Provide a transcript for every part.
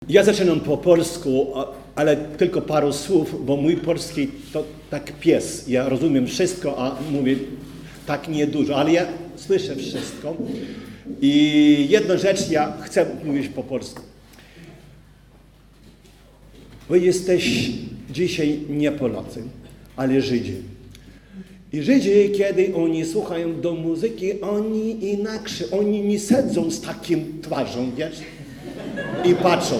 Ja zaczynam po polsku, ale tylko paru słów, bo mój polski to tak pies. Ja rozumiem wszystko, a mówię tak niedużo, ale ja słyszę wszystko. I jedną rzecz ja chcę mówić po polsku. Wy jesteś dzisiaj nie Polacy, ale Żydzi. I Żydzi, kiedy oni słuchają do muzyki, oni inaczej, oni nie siedzą z takim twarzą, wiesz? I patrzą.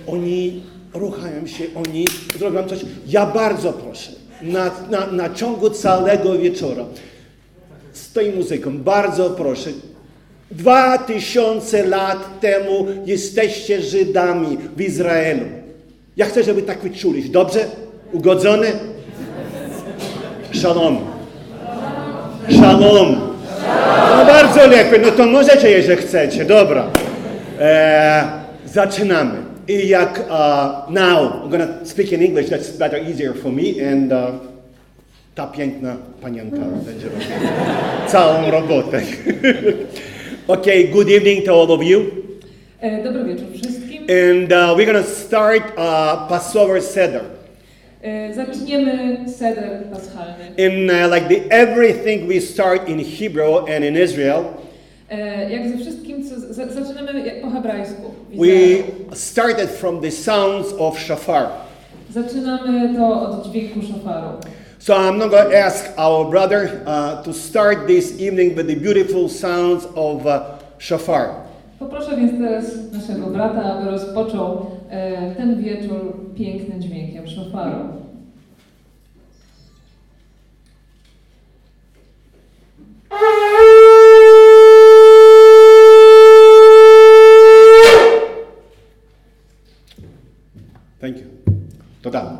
Oni ruchają się, oni zrobią coś. Ja bardzo proszę, na ciągu całego wieczora z tą muzyką, bardzo proszę. 2000 lat temu jesteście Żydami w Izraelu. Ja chcę, żeby tak wyczuli. Dobrze? Ugodzone? Shalom. Shalom. No bardzo lepiej, no to możecie, jeżeli chcecie. Dobra. Zaczynamy. I jak now, I'm going to speak in English, that's better, easier for me, and ta piękna panienka będzie robiła całą robotę. Okay, good evening to all of you. Dobry wieczór wszystkim. And we're going to start Passover Seder. Zaczniemy seder paschalny. In like the everything we start in Hebrew and in Israel. Jak ze wszystkim, co zaczynamy po hebrajsku. We started from the sounds of shofar. Zaczynamy to od dźwięku szofaru. So I'm not going to ask our brother to start this evening with the beautiful sounds of shofar. Poproszę więc teraz naszego brata, aby rozpoczął ten wieczór pięknym dźwiękiem szofaru. Thank you. Toda.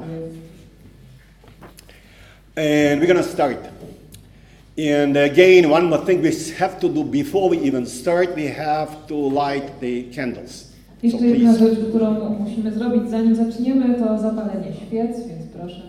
And we're going to start. And again, one more thing we have to do before we even start, we have to light the candles. Jeszcze jedna rzecz, którą musimy zrobić, zanim zaczniemy, to zapalenie świec, więc proszę.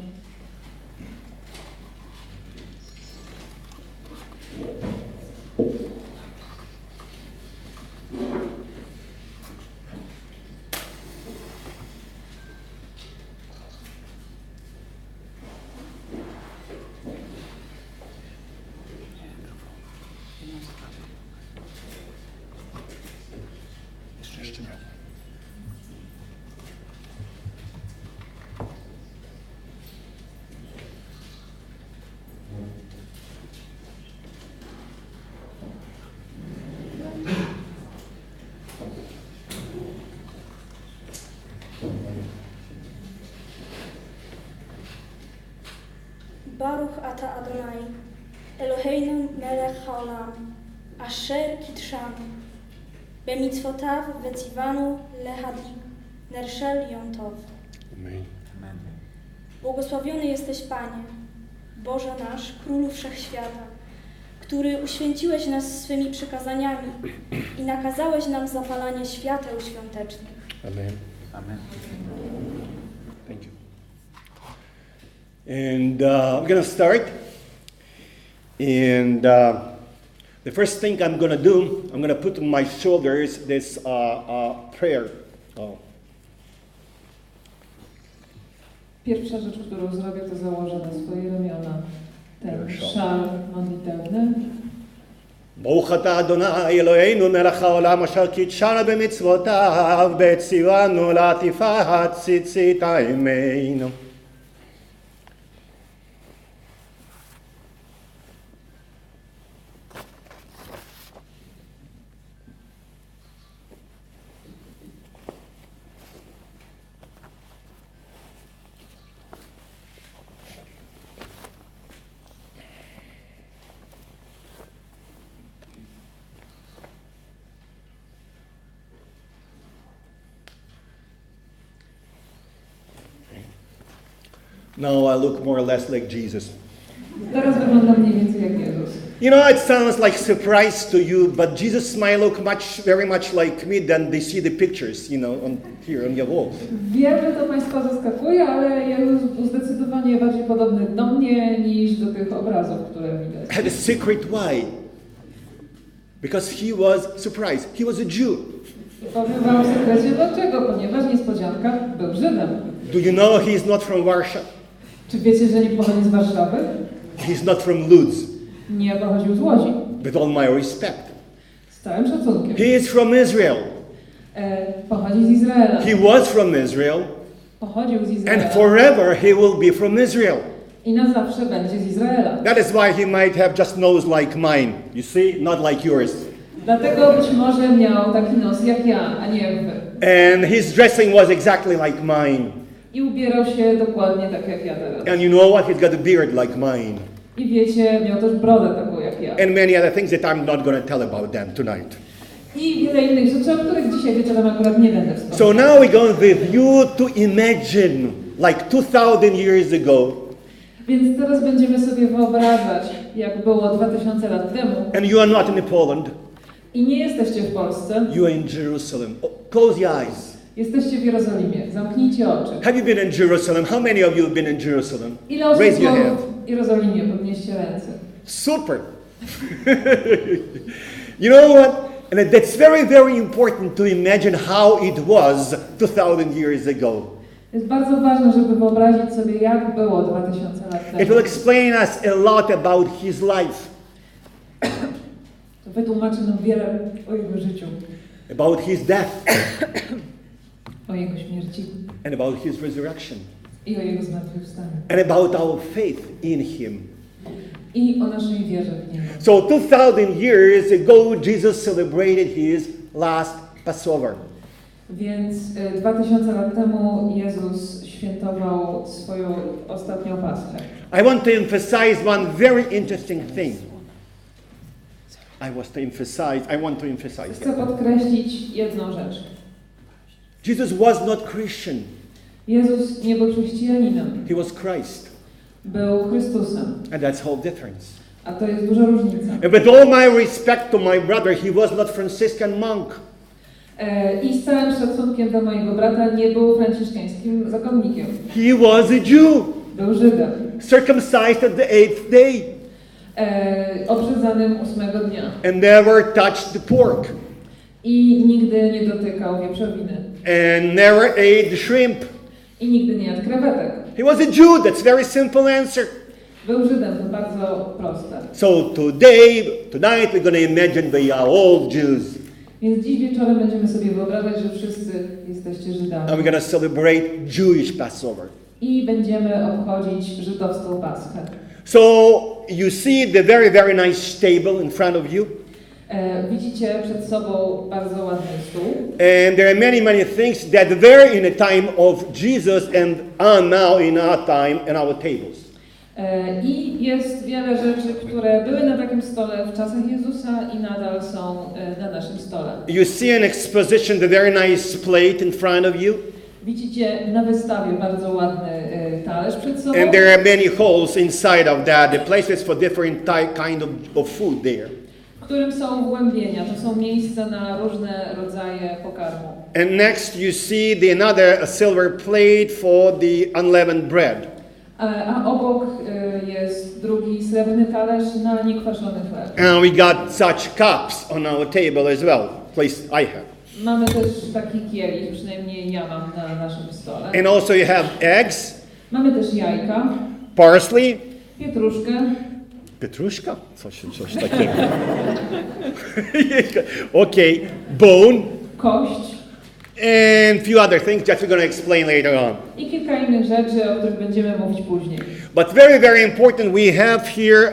Baruch ata Adonai, Eloheinu melech haolam, asher kitshanu, bemitzvotav vetzivanu lehadik, nershel yom tov. Amen. Błogosławiony jesteś, Panie, Boże nasz, Królu Wszechświata, który uświęciłeś nas swymi przykazaniami i nakazałeś nam zapalanie świateł świątecznych. Amen. Amen. Thank you. And we're going to start. And the first thing I'm going to do, I'm going to put on my shoulders this prayer. Pierwsza rzecz, którą zrobię, to założę na swoje ramiona ten szal modlitewny. ברוך אתה אדוני אלוהינו מלך העולם אשר קידשנו במצוותיו וציוונו לעטיפת ציצית עמנו. Now I look more or less like Jesus. Teraz wyglądam mniej więcej jak Jezus. You know, it sounds like surprise to you, but Jesus might look very much like me than they see the pictures, you know, here on your walls. Wiem, że to Państwa zaskakuje, ale Jezus był zdecydowanie bardziej podobny do mnie niż do tych obrazów, które widać. Had a secret why? Because he was surprised. He was a Jew. I powiem wam w sekrecie dlaczego, ponieważ niespodzianka był Żydem. Do you know he is not from Warsaw? Czy wiecie, że nie pochodzi z Warszawy? He's not from Lodz. Nie pochodził z Łodzi. With all my respect. Z całym szacunkiem. He is from Israel. Pochodzi z Izraela. He was from Israel. Pochodził z Izraela. And forever he will be from Israel. I na zawsze będzie z Izraela. That is why he might have just nose like mine. You see, not like yours. Dlatego być może miał taki nos jak ja, a nie jak wy. And his dressing was exactly like mine. I ubierał się dokładnie tak jak ja teraz. And you know what? He's got a beard like mine. I wiecie, miał też brodę taką jak ja. And many other things that I'm not going to tell about them tonight. I wiele innych rzeczy, o których dzisiaj wieczorem akurat nie będę wspominał. So now we're going with you to imagine like 2000 years ago. Więc teraz będziemy sobie wyobrażać, jak było 2000 lat temu. And you are not in Poland. I nie jesteście w Polsce. You are in Jerusalem. Oh, close your eyes. Jesteście w Jerozolimie. Zamknijcie oczy. Have you been in Jerusalem? How many of you have been in Jerusalem? Ile osób Raise your było hand. w Jerozolimie? Podnieście ręce. Super. You know what? And that's very, very important to imagine how it was 2000 years ago. Jest bardzo ważne, żeby wyobrazić sobie, jak było 2000 lat temu. It will explain us a lot about his life, To wytłumaczy nam wiele o jego życiu, about his death, o jego śmierci and about his resurrection, i o jego zmartwychwstaniu. and about our faith in him. I o naszej wierze w niego. So 2000 years ago, Jesus celebrated his last Passover. Więc 2000 lat temu Jezus świętował swoją ostatnią Paschę. I want to emphasize one very interesting thing. I want to emphasize. Chcę podkreślić jedną rzecz. Jesus was not Christian. Jezus nie był chrześcijaninem. He was Christ. Był Chrystusem. And that's whole difference. A to jest duża różnica. And with all my respect to my brother, he was not Franciscan monk. I z całym szacunkiem do mojego brata nie był franciszkańskim zakonnikiem. He was a Jew. Był Żydem. Circumcised at the 8th day. Obrzezanym 8 dnia. And never touched the pork. I nigdy nie dotykał wieprzowiny. And never ate the shrimp. I nigdy nie jadł krewetek. He was a Jew. That's a very simple answer. Był Żydem, to bardzo proste. So tonight we're going to imagine we are all Jews. Więc dziś wieczorem będziemy sobie wyobrażać, że wszyscy jesteście Żydami. And we're going to celebrate Jewish Passover. I będziemy obchodzić żydowską Paschę. So you see the very, very nice table in front of you. Widzicie przed sobą bardzo ładny stół. And there are many, many things that were in the time of Jesus and are now in our time and our tables. I jest wiele rzeczy, które były na takim stole w czasach Jezusa i nadal są na naszym stole. You see an exposition, the very nice plate in front of you. Widzicie na wystawie bardzo ładny talerz przed sobą. And there are many holes inside of that, the places for different kind of food there. W którym są wgłębienia, to są miejsca na różne rodzaje pokarmu. And next you see another silver plate for the unleavened bread. A obok jest drugi srebrny talerz na niekwaszony chleb. And we got such cups on our table as well, at least I have. Mamy też taki kielich, przynajmniej ja mam na naszym stole. And also you have eggs, Mamy też jajka, parsley, pietruszkę, Petruszka? Coś takiego. Okay, bone, kość and a few other things that we're going to explain later on. i kilka innych rzeczy, o których będziemy mówić później. But very, very important, we have here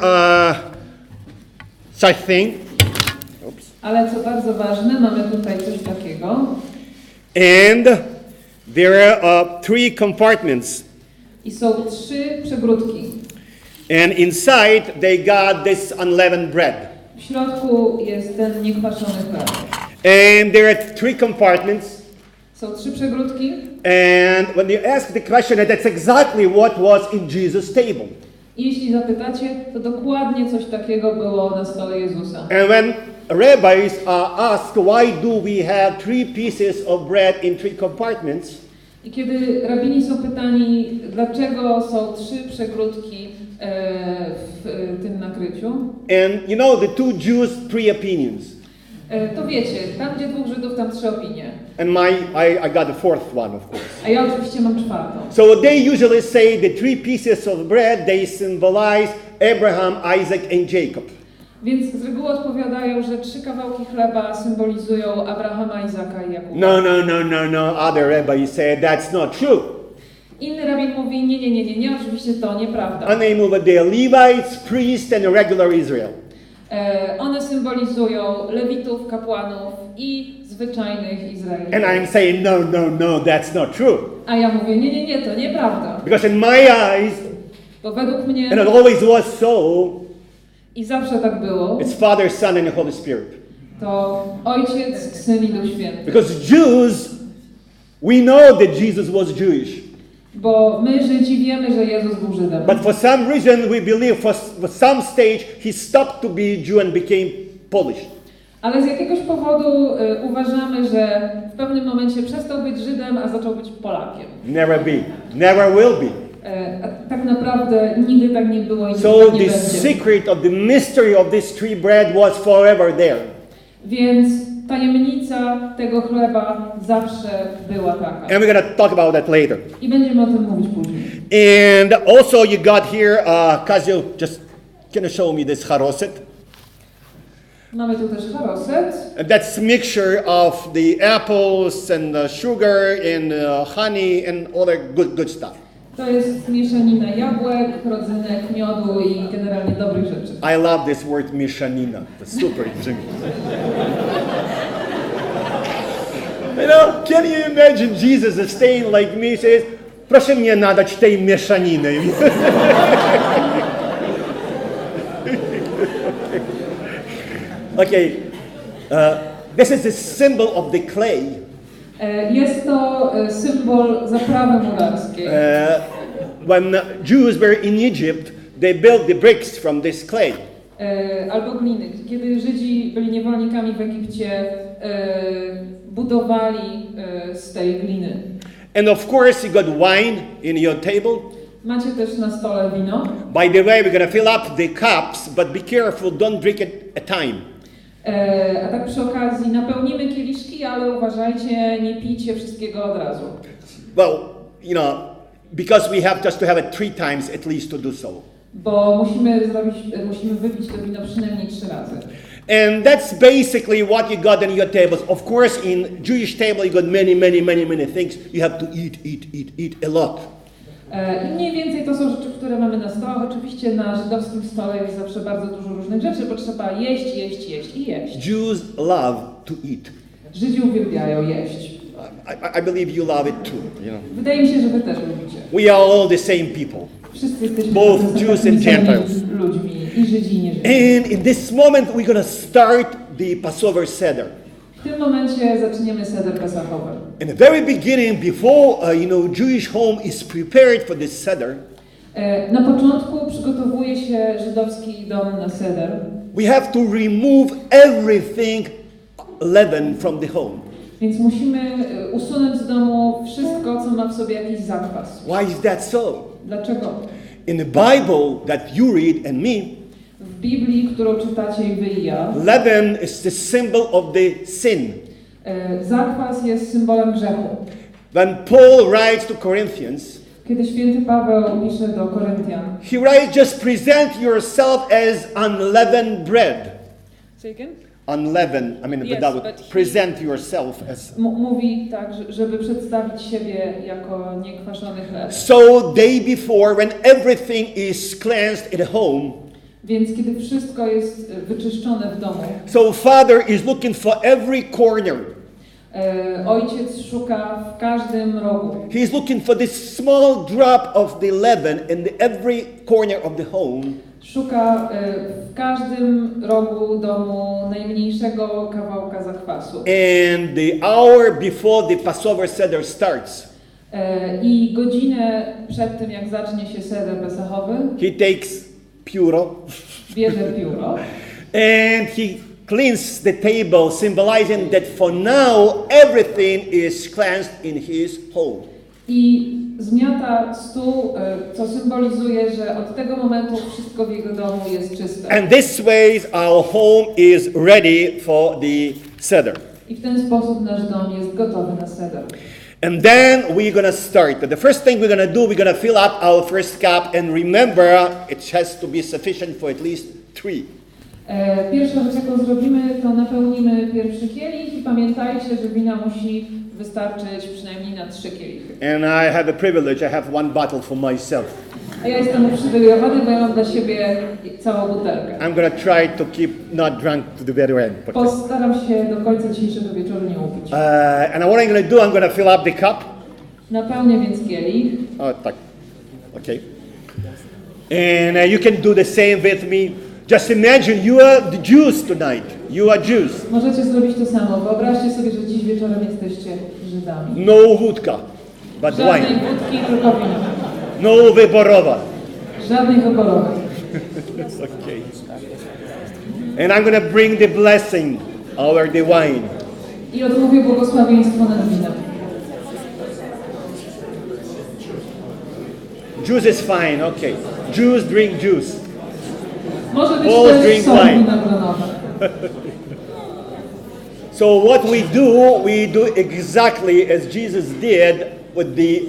such thing. Oops. Ale co bardzo ważne, mamy tutaj coś takiego. And there are 3 compartments. I są 3 przegródki. And inside they got this unleavened bread. W środku jest ten niekwaszony chleb. And there are 3 compartments. Są 3 przegródki. And when you ask the question, that's exactly what was in Jesus' table. I jeśli zapytacie, to dokładnie coś takiego było na stole Jezusa. And when rabbis are asked, why do we have 3 pieces of bread in 3 compartments? I kiedy rabini są pytani, dlaczego są 3 przegródki w tym nakryciu, And you know, the 2 Jews, 3 opinions. To wiecie, tam gdzie 2 Żydów, tam 3 opinie. And I got the fourth one, of course. A ja oczywiście mam 4. So they usually say the 3 pieces of bread, they symbolize Abraham, Isaac and Jacob. Więc z reguły odpowiadają, że 3 kawałki chleba symbolizują Abrahama, Izaka i Jakuba. No. Other rabbis say that's not true. Inny rabin mówi, nie, oczywiście to nieprawda. And they move the Levites, priests and regular Israel. One symbolizują lewitów, kapłanów i zwyczajnych Izraelitów. And I'm saying no, that's not true. A ja mówię, nie, to nieprawda. Because in my eyes, Bo według mnie, and it always was so, i zawsze tak było, it's Father, Son and the Holy Spirit. to Ojciec, Syn i Duch Święty. Because Jews, we know that Jesus was Jewish. Bo my Żydzi wiemy, że Jezus był Żydem. But for some reason we believe for some stage he stopped to be Jew and became Polish. Ale z jakiegoś powodu uważamy, że w pewnym momencie przestał być Żydem, a zaczął być Polakiem. Never be. Never will be. A tak naprawdę nigdy tak nie było i nigdy So tak nie the będzie. secret of the mystery of this tree bread was forever there. Więc tajemnica tego chleba zawsze była taka. And we're going to talk about that later. I będziemy o tym mówić później. And also you got here, Kazio, just can you show me this haroset? Mamy tu też haroset. And that's mixture of the apples and the sugar and honey and all that good stuff. To jest mieszanina jabłek, rodzynek, miodu i generalnie dobrych rzeczy. I love this word mieszanina. It's super interesting. You know, can you imagine Jesus is staying like me, says, proszę mnie nadać tej mieszaniny. Okay, this is the symbol of the clay. Jest to symbol zaprawy murarskiej. When Jews were in Egypt, they built the bricks from this clay. Albo gliny. Kiedy Żydzi byli niewolnikami w Egipcie, budowali z tej gliny. And of course, you got wine in your table. Macie też na stole wino. By the way, we're going to fill up the cups, but be careful, don't drink it a time. A tak przy okazji napełnimy kieliszki, ale uważajcie, nie pijcie wszystkiego od razu. Well, you know, because we have just to have it 3 times at least to do so. Bo musimy wypić to wino przynajmniej 3 razy. And that's basically what you got in your tables. Of course, in Jewish table you got many things. You have to eat a lot. I mniej więcej to są rzeczy, które mamy na stołach. Oczywiście na żydowskim stole jest zawsze bardzo dużo różnych rzeczy, bo trzeba jeść i jeść. Jews love to eat. Żydzi uwielbiają jeść. I believe you love it too. You know. Wydaje mi się, że wy też lubicie. We are all the same people. Wszyscy jesteśmy Both Jews and Gentiles. ludźmi, i Żydzi, i nie Żydzi. And in this moment we're going to start the Passover Seder. W tym momencie zaczniemy seder pesachowy. In the very beginning, before Jewish home is prepared for this seder, na początku przygotowuje się żydowski dom na seder. we have to remove everything leaven from the home. Więc musimy usunąć z domu wszystko, co ma w sobie jakiś zakwas. Why is that so? Dlaczego? In the Bible that you read and me, W Biblii, którą czytacie i wy i ja, leaven is the symbol of the sin. zakwas jest symbolem grzechu. When Paul writes to Corinthians, Kiedy święty Paweł pisze do Koryntian, he writes, just present yourself as unleavened bread. Say again? Unleavened, I mean, Yes, without but he- present yourself as. Mówi tak, żeby przedstawić siebie jako niekwaszony chleb. So day before, when everything is cleansed at home, Więc kiedy wszystko jest wyczyszczone w domu, so Father is looking for every corner. Ojciec szuka w każdym rogu. He is looking for this small drop of the leaven in every corner of the home. Szuka w każdym rogu domu najmniejszego kawałka zakwasu. And the hour before the Passover Seder starts, I godzinę przed tym, jak zacznie się seder pesachowy, he takes pióro bierze pióro and he cleans the table, symbolizing that for now everything is cleansed in his home. I zmiata stół, co symbolizuje, że od tego momentu wszystko w jego domu jest czyste. And this way our home is ready for the seder. I w ten sposób nasz dom jest gotowy na seder. And then we're going to start. The first thing we're going to do, we're going to fill up our first cup, and remember, it has to be sufficient for at least 3. Pierwsza rzecz, jaką zrobimy, to napełnimy pierwszy kielich i pamiętajcie, że wina musi wystarczyć przynajmniej na 3 kielichy. And I have a privilege, I have 1 bottle for myself. A ja jestem uprzywilejowany, bo ja mam dla siebie całą butelkę. I'm going to try to keep not drunk to the very end. Postaram się do końca dzisiejszego wieczoru nie upić. And what I'm going to do, I'm going to fill up the cup. Napełnię więc kielich. Tak. Okay. And you can do the same with me. Just imagine you are the Jews tonight. You are Jews. Możecie zrobić to samo. Wyobraźcie sobie, że dziś wieczorem jesteście Żydami. No wódka, but Żadnej wine. wódki, tylko wino. No wyborowa. Żadnej wyborowej. Okay. And I'm going to bring the blessing over the wine. I odmówię błogosławieństwo nad winem. Juice is fine, okay. Jews drink juice. Może być All też drink są wine. winogronowe. So what we do exactly as Jesus did with the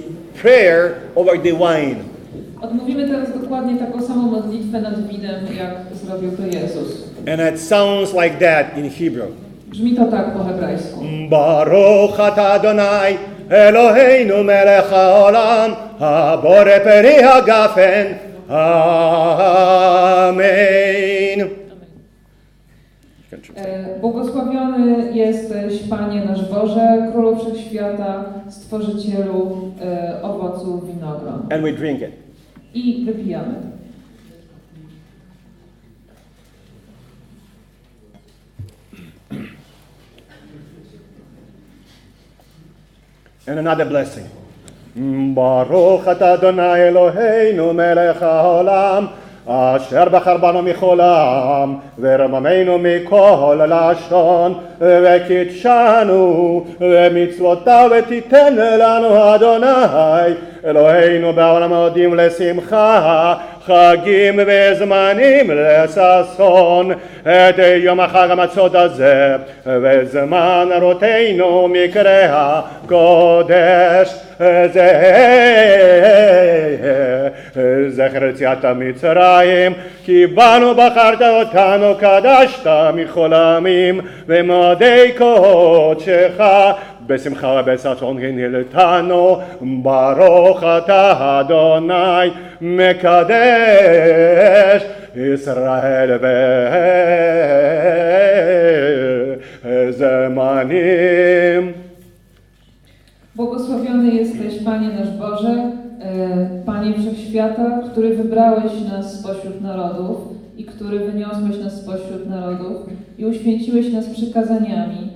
prayer over the wine. Odmówimy teraz dokładnie taką samą modlitwę nad winem, jak zrobił to Jezus. And it sounds like that in Hebrew. Brzmi to tak po hebrajsku. Baruch ata Adonai Eloheinu melech haolam habore peri hagafen. Amen. Błogosławiony jesteś, Panie nasz Boże, Królu Wszechświata, Stworzycielu owoców winogron. And we drink it. I wypijamy. And another blessing. Baruch ata Adonai Eloheinu melech haolam אשר בחר בנו מכולם ורוממנו מכל לשון וקידשנו ומצוותיו ותיתן לנו אדוני אלוהינו בעולם מועדים לשמחה חגים וזמנים לששון את יום החג המצות הזה וזמן רותנו מקרא קודש זכר יציאת מצרים כי בנו בחרת אותנו קדשת מכל העמים ומועדי קודשך בשמחה ובששון הנהלתנו ברוך אתה אדוני מקדש ישראל וזמנים. Błogosławiony jesteś, Panie nasz Boże, Panie Wszechświata, który wybrałeś nas spośród narodów i który wyniosłeś nas spośród narodów i uświęciłeś nas przykazaniami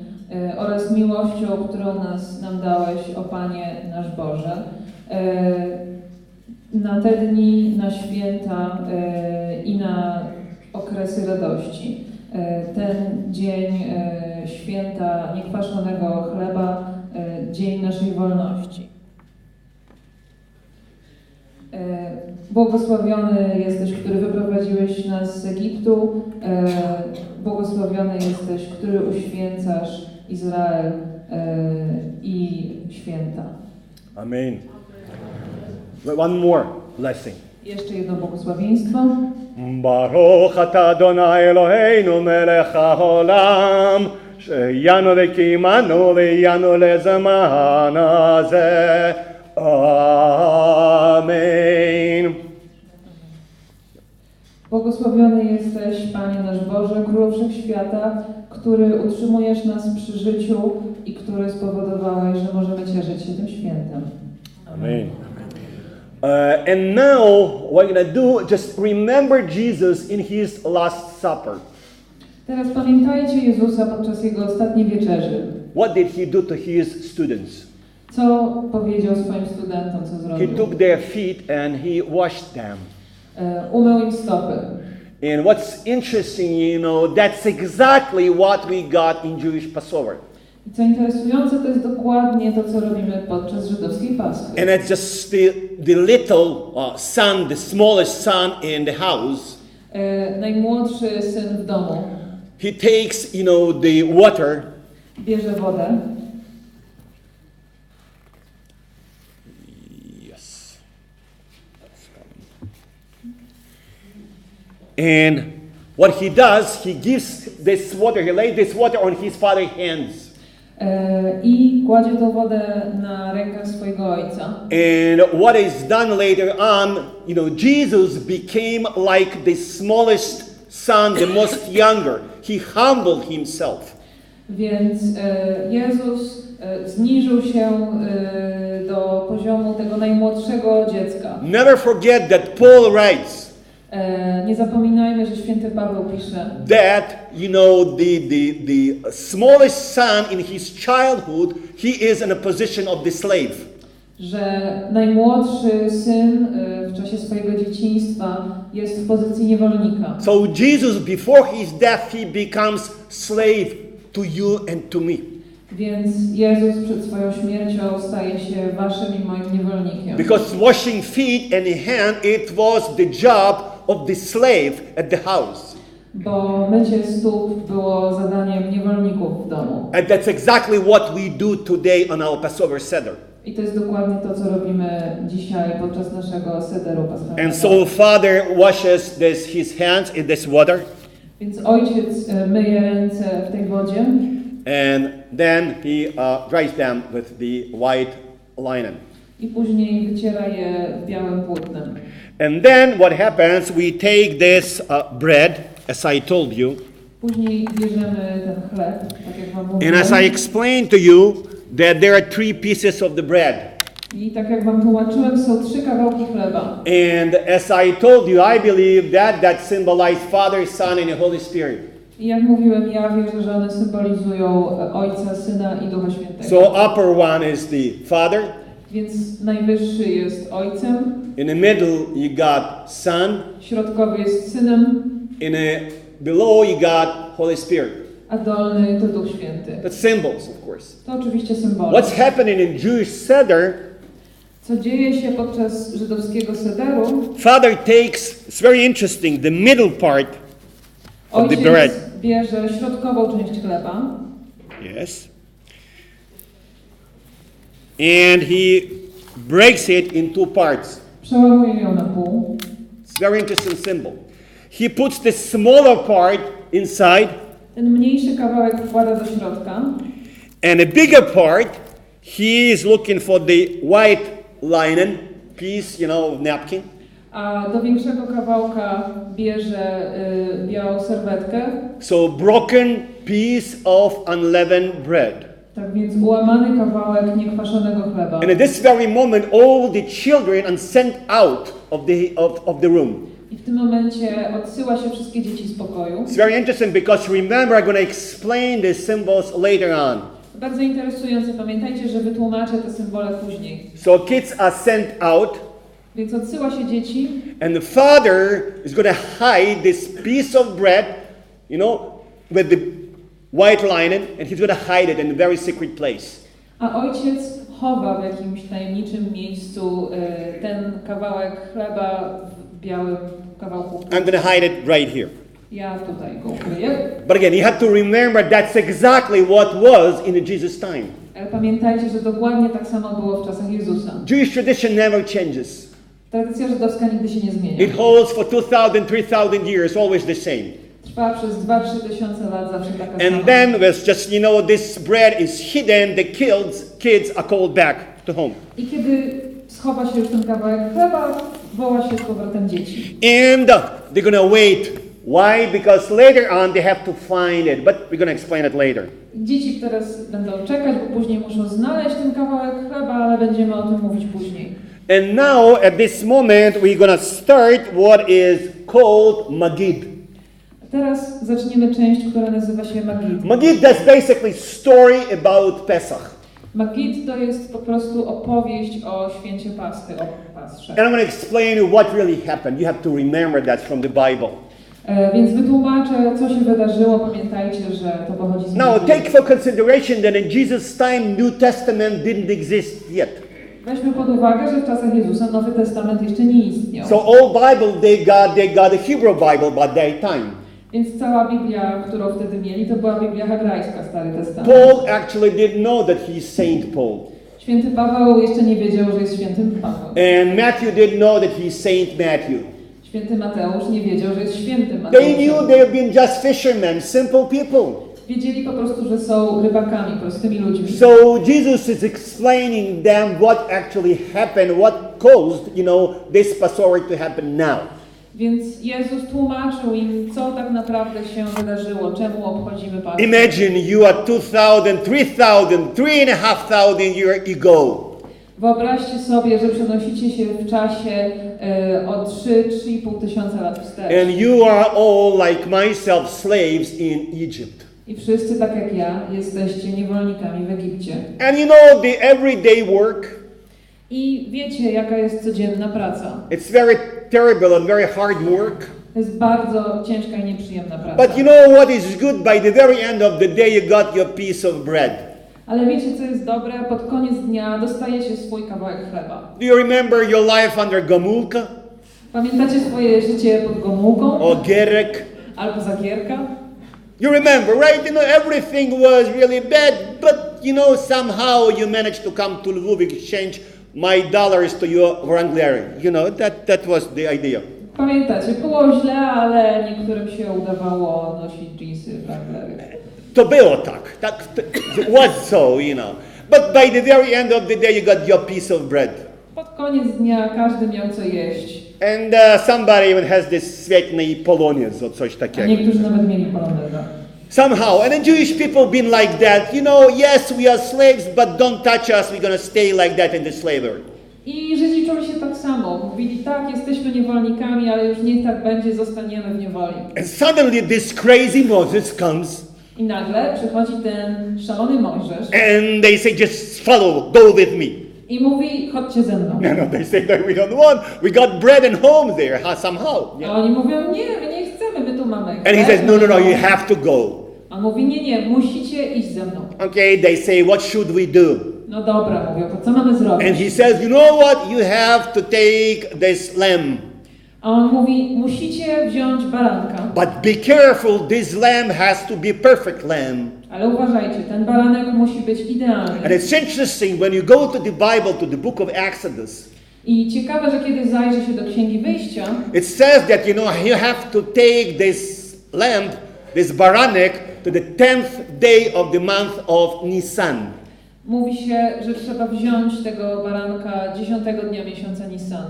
oraz miłością, którą nam dałeś, o Panie nasz Boże. Na te dni, na święta i na okresy radości. Ten dzień święta niekwaszczonego chleba, dzień naszej wolności. Błogosławiony jesteś, który wyprowadziłeś nas z Egiptu. Błogosławiony jesteś, który uświęcasz Izrael i święta. Amen. One more blessing. Jeszcze jedno błogosławieństwo. Baruch ata Adonai Eloheinu melech haolam שהחיינו וקיימנו והגיענו לזמן הזה. Amen. Błogosławiony jesteś, Panie nasz Boże, Królu Wszechświata, który utrzymujesz nas przy życiu i który spowodowałeś, że możemy cieszyć się tym świętem. Amen. And now what we're going to do, just remember Jesus in his Last Supper. Teraz pamiętajcie Jezusa podczas Jego ostatniej wieczerzy. What did he do to his students? Co powiedział swoim studentom, co He zrobił? took their feet and he washed them. Umył im stopy. And what's interesting, that's exactly what we got in Jewish Passover. I co interesujące, to jest dokładnie to, co robimy podczas żydowskiej Paschy. And it's just the little son, the smallest son in the house. Najmłodszy syn w domu He takes, the water. bierze wodę. Yes. And what he does, he gives this water, he lays this water on his father's hands. I kładzie tą wodę na rękach swojego ojca. And what is done later on, Jesus became like the smallest son, the most younger. He humbled himself. Więc Jezus zniżył się do poziomu tego najmłodszego dziecka. Never forget that Paul writes Nie zapominajmy, że święty Paweł pisze, that, the smallest son in his childhood, he is in a position of the slave. że najmłodszy syn w czasie swojego dzieciństwa jest w pozycji niewolnika. So Jesus, before his death, he becomes slave to you and to me. Więc Jezus przed swoją śmiercią staje się waszym i moim niewolnikiem. Because washing feet and hand, it was the job of the slave at the house. Bo mycie stóp było zadaniem niewolników w domu. And that's exactly what we do today on our Passover Seder. I to jest dokładnie to, co robimy dzisiaj podczas naszego sederu paschalnego. And so Father washes his hands in this water. Więc ojciec myje ręce w tej wodzie. And then he dries them with the white linen. I później wyciera je białym płótnem. And then what happens, we take this bread, as I told you. Później bierzemy ten chleb, tak jak wam mówiłem. And as I explained to you, that there are 3 pieces of the bread. I tak jak wam tłumaczyłem, są 3 kawałki chleba. And as I told you, I believe that symbolizes Father, Son, and the Holy Spirit. I jak mówiłem, ja wierzę, że one symbolizują Ojca, Syna i Ducha Świętego. So upper one is the Father. Więc najwyższy jest Ojcem. In the middle you got Son. Środkowy jest Synem. Below you got Holy Spirit. A dolny to Duch Święty. That's symbols, of course. To oczywiście symbole. What's happening in Jewish Seder? Co dzieje się podczas żydowskiego sederu? Father takes, it's very interesting, the middle part of the bread. Ojciec bierze środkową część chleba. Yes. And he breaks it in 2 parts. Przełamuje ją na pół. It's a very interesting symbol. He puts the smaller part inside. Ten mniejszy kawałek wkłada do środka. And a bigger part, he is looking for the white linen piece, napkin. A do większego kawałka bierze białą serwetkę. So broken piece of unleavened bread. Tak więc ułamany kawałek niekwaszonego chleba. And at this very moment, all the children are sent out of the room. I w tym momencie odsyła się wszystkie dzieci z pokoju. It's very interesting because remember, I'm going to explain the symbols later on. Bardzo interesujące. Pamiętajcie, że wytłumaczę te symbole później. So kids are sent out. Więc odsyła się dzieci. And the father is going to hide this piece of bread, with the white linen, and he's going to hide it in a very secret place. A ojciec chowa w jakimś tajemniczym miejscu ten kawałek chleba w białym kawałku. I'm going to hide it right here. Ja tutaj go ukryję. But again, you have to remember that's exactly what was in Jesus' time. Ale pamiętajcie, że dokładnie tak samo było w czasach Jezusa. Jewish tradition never changes. Tradycja żydowska nigdy się nie zmienia. It holds for 2,000, 3,000 years, always the same. Trwa przez 2-3 tysiące lat zawsze taka sama. And then there's just, this bread is hidden, the kids are called back to home. I kiedy schowa się już ten kawałek chleba, woła się z powrotem dzieci. And they're going to wait. Why? Because later on they have to find it, but we're going to explain it later. Dzieci teraz będą czekać, bo później muszą znaleźć ten kawałek chleba, ale będziemy o tym mówić później. And now, at this moment, we're going to start what is called Magid. Teraz zaczniemy część, która nazywa się Magid. Magid, that's basically story about Pesach. Magid to jest po prostu opowieść o święcie Paschy, o Pasrze. And I'm going to explain you what really happened. You have to remember that from the Bible. Więc wytłumaczę, co się wydarzyło. Pamiętajcie, że to pochodzi z Now, Biblii. take for consideration that in Jesus' time, New Testament didn't exist yet. Weźmy pod uwagę, że w czasach Jezusa Nowy Testament jeszcze nie istniał. So Old Bible, they got the Hebrew Bible by that time. Więc cała Biblia, którą wtedy mieli, to była Biblia hebrajska, Stary Testament. Paul actually didn't know that he's Saint Paul. Święty Paweł jeszcze nie wiedział, że jest świętym Pawłem. And Matthew didn't know that he's Saint Matthew. Święty Mateusz nie wiedział, że jest świętym They Mateuszem. knew they had been just fishermen, simple people. Wiedzieli po prostu, że są rybakami, prostymi ludźmi. So Jesus is explaining them what actually happened, what caused, this Passover to happen now. Więc Jezus tłumaczył im, co tak naprawdę się wydarzyło, czemu obchodzimy Paschę. Imagine you are 2,000, 3,000, 3,500 years ago. Wyobraźcie sobie, że przenosicie się w czasie o 3-3,5 tysiąca lat wstecz. And you are all like myself slaves in Egypt. I wszyscy, tak jak ja, jesteście niewolnikami w Egipcie. And you know the everyday work. I wiecie, jaka jest codzienna praca. It's very terrible and very hard work. To jest bardzo ciężka i nieprzyjemna praca. But you know what is good? By the very end of the day you got your piece of bread. Ale wiecie, co jest dobre? Pod koniec dnia dostajecie swój kawałek chleba. Do you remember your life under Gomulka? Pamiętacie swoje życie pod Gomułką? Or Gerek? Albo Zagierka? You remember, right? Everything was really bad, but somehow you managed to come to Lviv, exchange my dollars to your wranglery. That was the idea. Pamiętacie, było źle, ale niektórym się udawało nosić dżinsy, wranglery. To było tak. It was so, But by the very end of the day you got your piece of bread. Pod koniec dnia każdy miał co jeść. And somebody even has this świetny poloniec or coś A takiego. niektórzy nawet mieli poloneza. Somehow, and the Jewish people been like that. Yes, we are slaves, but don't touch us. We're going to stay like that in the slavery. I Żydzi czuli się tak samo. Mówili, tak, jesteśmy niewolnikami, ale już niech tak będzie, zostaniemy w niewoli. And suddenly this crazy Moses comes. I nagle przychodzi ten szalony Mojżesz. And they say, just follow, go with me. I mówi, chodźcie ze mną. No, they say that we don't want. We got bread and home there somehow. A oni mówią, nie, my nie chcemy, my tu mamy. And he says, no, you have to go. A on mówi, nie, musicie iść ze mną. Okay, they say, what should we do? No dobra, mówią, to co mamy zrobić? And he says, you know what? You have to take this lamb. A on mówi, musicie wziąć baranka. But be careful, this lamb has to be perfect lamb. Ale uważajcie, ten baranek musi być idealny. And it's interesting, when you go to the Bible, to the book of Exodus, I ciekawe, że kiedy zajrzy się do Księgi Wyjścia, it says that, you have to take this lamb, this baranek, to the 10th day of the month of Nisan. mówi się, że trzeba wziąć tego baranka 10 dnia miesiąca Nisan.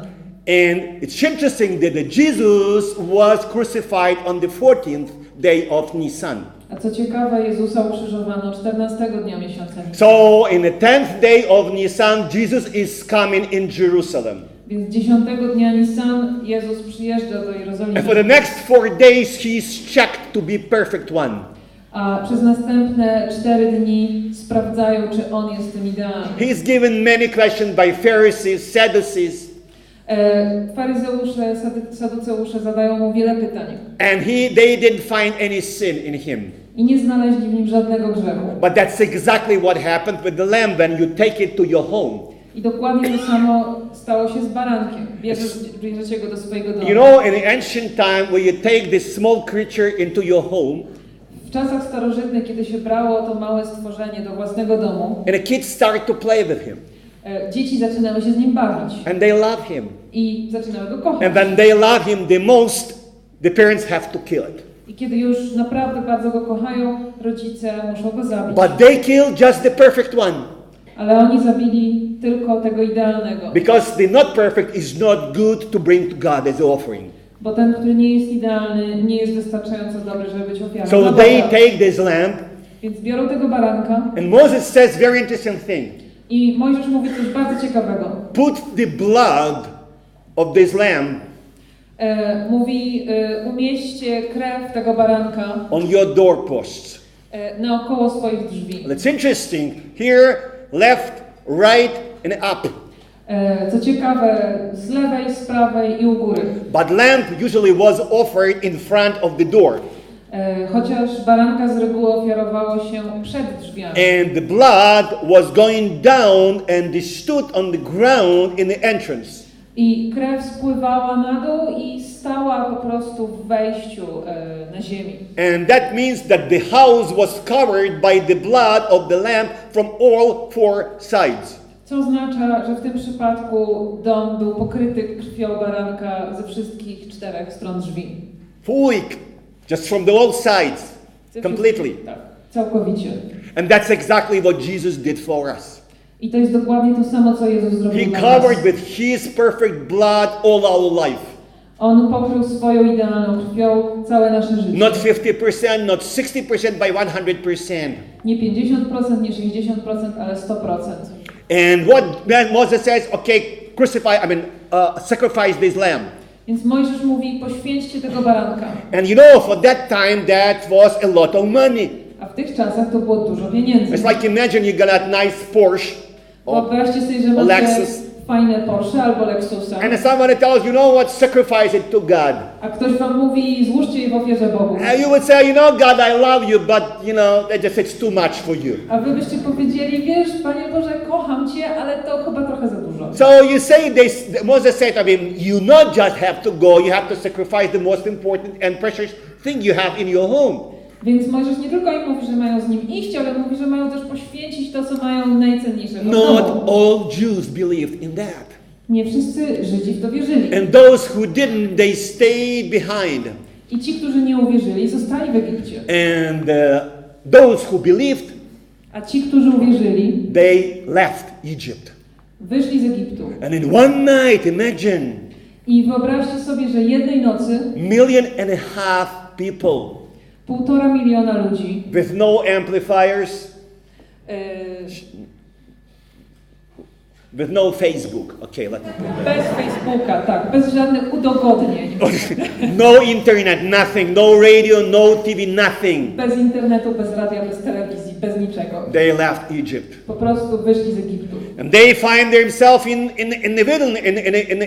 And it's interesting that Jesus was crucified on the 14th day of Nisan. A co ciekawe, Jezusa ukrzyżowano 14 dnia miesiąca Nisan. So in the 10th day of Nisan, Jesus is coming in Jerusalem. Więc 10 dnia Nisan Jezus przyjeżdża do Jerozolimy. And for the next 4 days, he's checked to be perfect one. A przez następne 4 dni sprawdzają, czy on jest tym idealnym. He's given many questions by Pharisees, Sadducees. Faryzeusze, saduceusze zadają mu wiele pytań. And they didn't find any sin in him. I nie znaleźli w nim żadnego grzechu. But that's exactly what happened with the lamb when you take it to your home. I dokładnie to samo stało się z barankiem. Bierzecie go do swojego domu. In the ancient time, where you take this small creature into your home, W czasach starożytnych, kiedy się brało to małe stworzenie do własnego domu, and the kids start to play with him, dzieci zaczynały się z nim bawić. and they love him. I zaczynały go kochać. And when they love him the most, the parents have to kill it. I kiedy już naprawdę bardzo go kochają, rodzice muszą go zabić. But they killed just the perfect one. Ale oni zabili tylko tego idealnego. Because the not perfect is not good to bring to God as an offering. Bo ten, który nie jest idealny, nie jest wystarczająco dobry, żeby być ofiarą. So they take this lamb. Więc biorą tego baranka. And Moses says very interesting thing. I Mojżesz mówi coś bardzo ciekawego. Put the blood of this lamb Mówi, umieśćcie krew tego baranka on your doorposts. Naokoło swoich drzwi. It's interesting. Here, left, right, and up. Co ciekawe, z lewej, z prawej i u góry. But lamb usually was offered in front of the door. Chociaż baranka z reguły ofiarowało się przed drzwiami. And the blood was going down and it stood on the ground in the entrance. I krew spływała na dół i stała po prostu w wejściu na ziemi. And that means that the house was covered by the blood of the lamb from all four sides. Co oznacza, że w tym przypadku dom był pokryty krwią baranka ze wszystkich 4 stron drzwi. Fully, just from the all sides, completely. Tak, całkowicie. And that's exactly what Jesus did for us. I to jest dokładnie to samo, co Jezus zrobił He dla nas. covered with His perfect blood all our life. On pokrył swoją idealną krwią całe nasze życie. Not 50%, not 60%, by 100%. Nie 50%, nie 60%, ale 100%. And what Moses says, okay, sacrifice this lamb. Więc Mojżesz mówi, poświęćcie tego baranka. And you know, for that time, that was a lot of money. A w tych czasach to było dużo pieniędzy. It's like imagine you got a nice Porsche Wyobraźcie sobie, że macie Lexus. fajne Porsche albo Lexusa. and somebody tells you know what, sacrifice it to God. A ktoś wam mówi, złóżcie je w ofierze Bogu. And you would say, you know, God, I love you, but you know, it's too much for you. A wy byście powiedzieli, wiesz, Panie Boże, kocham Cię, ale to chyba trochę za dużo. So you say this, Moses said, you not just have to go, you have to sacrifice the most important and precious thing you have in your home. Więc Mojżesz nie tylko im mówi, że mają z nim iść, ale mówi, że mają też poświęcić to, co mają najcenniejszego. Not all Jews believed in that. Nie wszyscy Żydzi w to wierzyli. And those who didn't, they stayed behind. I ci, którzy nie uwierzyli, zostali w Egipcie. And those who believed, A ci, którzy uwierzyli, they left Egypt. wyszli z Egiptu. And in one night, imagine, I wyobraźcie sobie, że jednej nocy 1.5 million people 1,5 miliona ludzi with no amplifiers, with no Facebook. Okay, let me put that. bez Facebooka, tak, bez żadnych udogodnień. No internet, nothing. No radio, no TV, nothing. Bez internetu, bez radia, bez telewizji, bez niczego. They left Egypt. Po prostu wyszli z Egiptu. And they find themselves in the wilderness,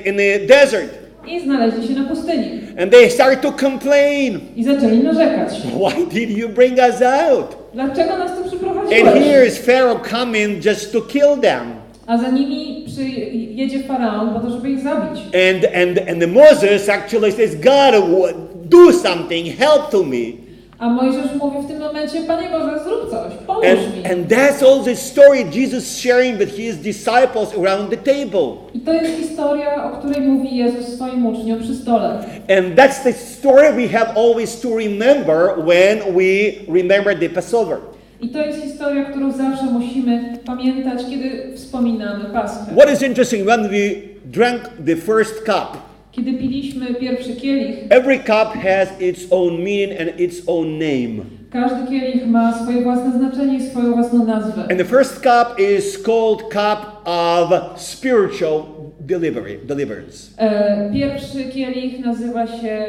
in the desert. I znaleźli się na pustyni. And they start to complain. I zaczęli narzekać. Why did you bring us out? Dlaczego nas tu And przyprowadziłeś? here is Pharaoh coming just to kill them. A za nimi jedzie Faraon po to, żeby ich zabić. And Moses actually says, God, do something, help to me. A Mojżesz mówi w tym momencie, Panie Boże, zrób coś, pomóż mi. And that's all the story Jesus sharing with his disciples around the table. I to jest historia, o której mówi Jezus swoim uczniom przy stole. And that's the story we have always to remember when we remember the Passover. I to jest historia, którą zawsze musimy pamiętać, kiedy wspominamy Paschę. What is interesting, when we drank the first cup, Kiedy piliśmy pierwszy kielich, every cup has its own meaning and its own name. każdy kielich ma swoje własne znaczenie i swoją własną nazwę. And the first cup is called cup of spiritual deliverance. Pierwszy kielich nazywa się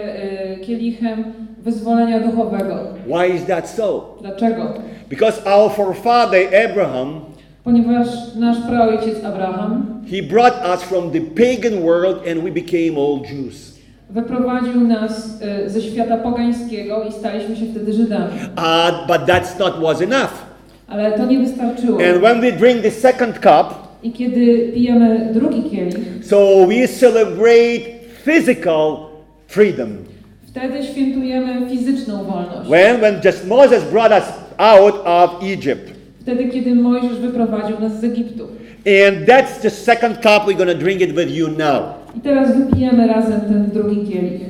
kielichem wyzwolenia duchowego. Why is that so? Dlaczego? Because our forefather Abraham, Ponieważ nasz praojciec Abraham he brought us from the pagan world and we became all Jews. wyprowadził nas ze świata pogańskiego i staliśmy się wtedy Żydami. But that was enough. Ale to nie wystarczyło. And when we drink the second cup, I kiedy pijemy drugi kielich, so we celebrate physical freedom. wtedy świętujemy fizyczną wolność. When just Moses brought us out of Egypt. Wtedy, kiedy Mojżesz wyprowadził nas z Egiptu. And that's the second cup, we're going to drink it with you now. I teraz wypijemy razem ten drugi kielich.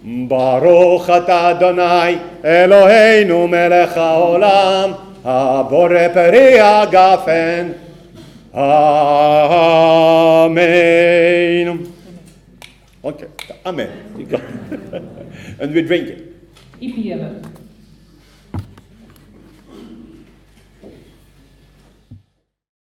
Baruch atah Adonai Eloheinu melech haolam habore peri hagafen. Amen. Okay, amen. And we drink it. I pijemy.